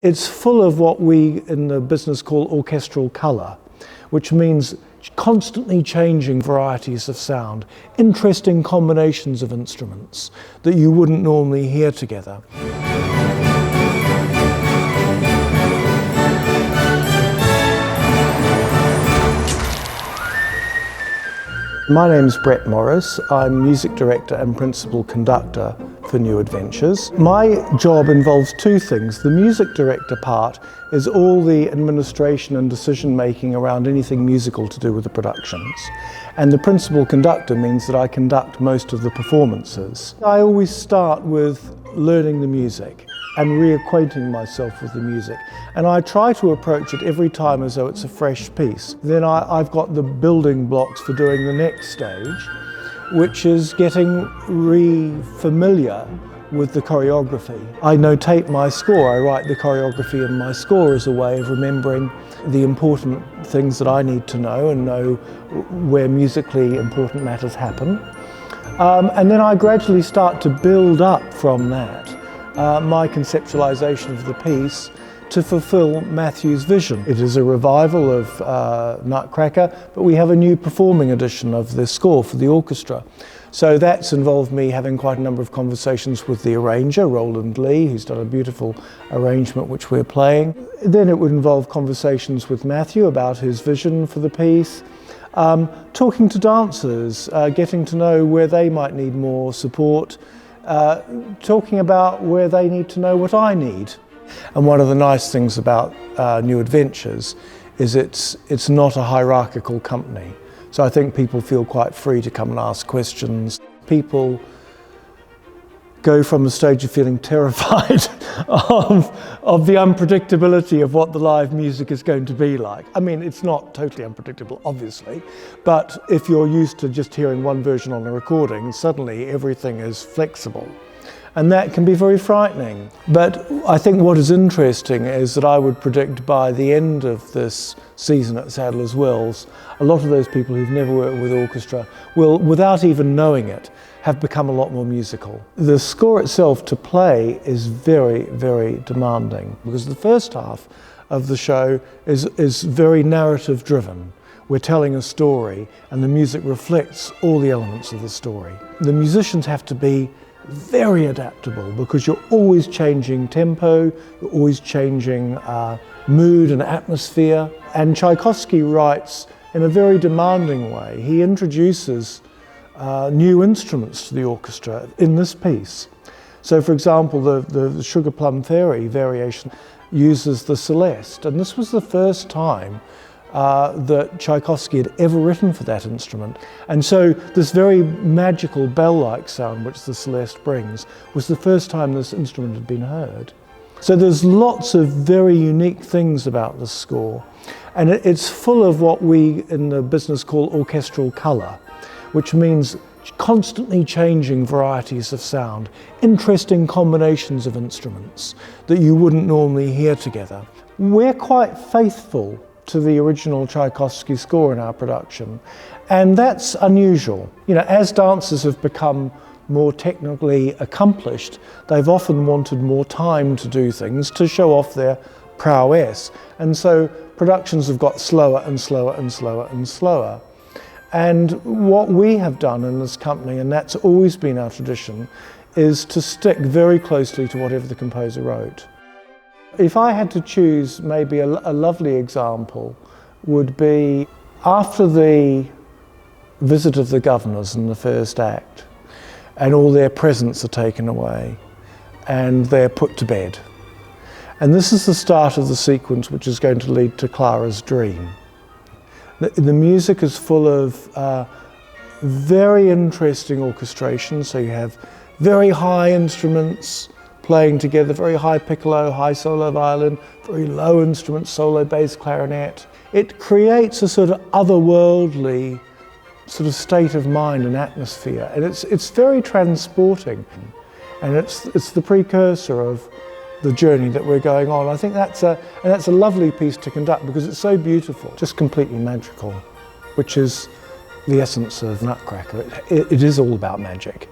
It's full of what we in the business call orchestral colour, which means constantly changing varieties of sound, interesting combinations of instruments that you wouldn't normally hear together. My name's Brett Morris. I'm music director and principal conductor for New Adventures. My job involves two things. The music director part is all the administration and decision making around anything musical to do with the productions. And the principal conductor means that I conduct most of the performances. I always start with learning the music and reacquainting myself with the music. And I try to approach it every time as though it's a fresh piece. Then I've got the building blocks for doing the next stage, which is getting re-familiar with the choreography. I notate my score, I write the choreography in my score as a way of remembering the important things that I need to know and know where musically important matters happen. And then I gradually start to build up from that my conceptualization of the piece to fulfill Matthew's vision. It is a revival of Nutcracker, but we have a new performing edition of the score for the orchestra. So that's involved me having quite a number of conversations with the arranger, Roland Lee, who's done a beautiful arrangement which we're playing. Then it would involve conversations with Matthew about his vision for the piece, talking to dancers, getting to know where they might need more support, talking about where they need to know what I need. And one of the nice things about New Adventures is it's not a hierarchical company. So I think people feel quite free to come and ask questions. People go from the stage of feeling terrified of the unpredictability of what the live music is going to be like. I mean, it's not totally unpredictable, obviously, but if you're used to just hearing one version on a recording, suddenly everything is flexible. And that can be very frightening. But I think what is interesting is that I would predict by the end of this season at Sadler's Wells, a lot of those people who've never worked with orchestra will, without even knowing it, have become a lot more musical. The score itself to play is very, very demanding because the first half of the show is very narrative driven. We're telling a story and the music reflects all the elements of the story. The musicians have to be very adaptable because you're always changing tempo, you're always changing mood and atmosphere. And Tchaikovsky writes in a very demanding way. He introduces new instruments to the orchestra in this piece. So for example, the Sugar Plum Fairy variation uses the celeste, and this was the first time that Tchaikovsky had ever written for that instrument. And so this very magical bell-like sound which the celeste brings was the first time this instrument had been heard. So there's lots of very unique things about the score, and it's full of what we in the business call orchestral colour, which means constantly changing varieties of sound, interesting combinations of instruments that you wouldn't normally hear together. We're quite faithful to the original Tchaikovsky score in our production, and that's unusual. You know, as dancers have become more technically accomplished, they've often wanted more time to do things to show off their prowess, and so productions have got slower and slower and slower and slower. And what we have done in this company, and that's always been our tradition, is to stick very closely to whatever the composer wrote. If I had to choose, maybe a lovely example would be after the visit of the governors in the first act, and all their presents are taken away, and they're put to bed. And this is the start of the sequence which is going to lead to Clara's dream. The music is full of very interesting orchestration, so you have very high instruments playing together, very high piccolo, high solo violin, very low instruments, solo bass clarinet. It creates a sort of otherworldly sort of state of mind and atmosphere, and it's very transporting, and it's the precursor of the journey that we're going on. I think that's a lovely piece to conduct because it's so beautiful, just completely magical, which is the essence of Nutcracker. It is all about magic.